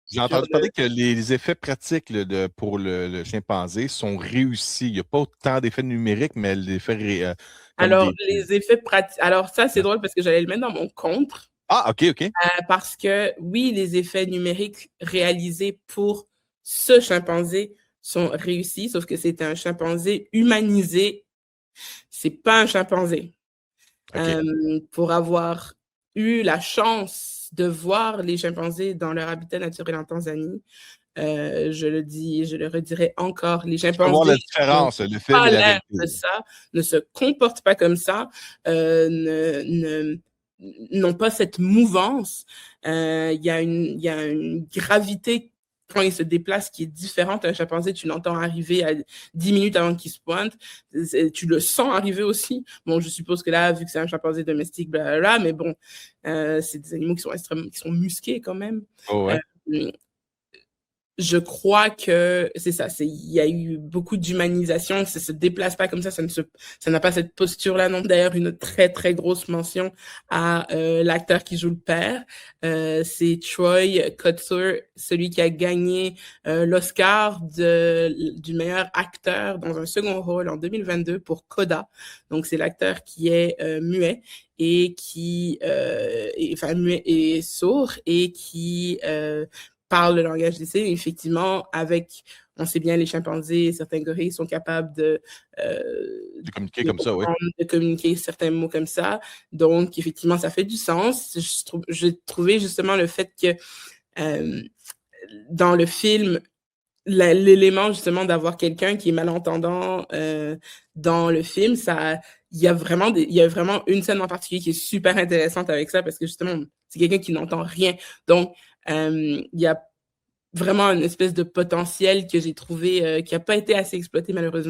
J'ai sur entendu parler que les effets pratiques là, pour le chimpanzé sont réussis. Il n'y a pas autant d'effets numériques, mais l'effet comme Alors, des. les effets pratiques. Alors, ça, c'est Ouais. drôle parce que j'allais le mettre dans mon contre. Ah, OK, OK. Parce que, oui, les effets numériques réalisés pour ce chimpanzé sont réussis, sauf que c'est un chimpanzé humanisé. C'est pas un chimpanzé. OK. Pour avoir eu la chance de voir les chimpanzés dans leur habitat naturel en Tanzanie, je le dis et je le redirai encore, les Tu peux voir la chimpanzés n'ont différence, le film pas et la l'air vérité. de ça, ne se comportent pas comme ça, n'ont pas cette mouvance. Il y a une gravité quand ils se déplacent qui est différente. Un chimpanzé, tu l'entends arriver à 10 minutes avant qu'il se pointe. Tu le sens arriver aussi. Bon, je suppose que là, vu que c'est un chimpanzé domestique, blablabla, mais bon, c'est des animaux qui sont extrêmement, qui sont musqués quand même. Oh, Euh, ouais. je crois que c'est ça. Il y a eu beaucoup d'humanisation. Ça se déplace pas comme ça n'a pas cette posture-là. Non, d'ailleurs, une très très grosse mention à l'acteur qui joue le père. C'est Troy Kotsur, celui qui a gagné l'Oscar du meilleur acteur dans un second rôle en 2022 pour Coda. Donc, c'est l'acteur qui est muet et enfin muet et sourd et qui parle le langage des signes. Effectivement, on sait bien, les chimpanzés et certains gorilles sont capables De communiquer de comme ça, oui. comprendre, de communiquer certains mots comme ça. Donc, effectivement, ça fait du sens. J'ai trouvé justement le fait que euh, dans le film, l'élément justement d'avoir quelqu'un qui est malentendant dans le film, il y a vraiment une scène en particulier qui est super intéressante avec ça parce que justement, c'est quelqu'un qui n'entend rien. Donc, il y a vraiment une espèce de potentiel que j'ai trouvé qui n'a pas été assez exploité malheureusement.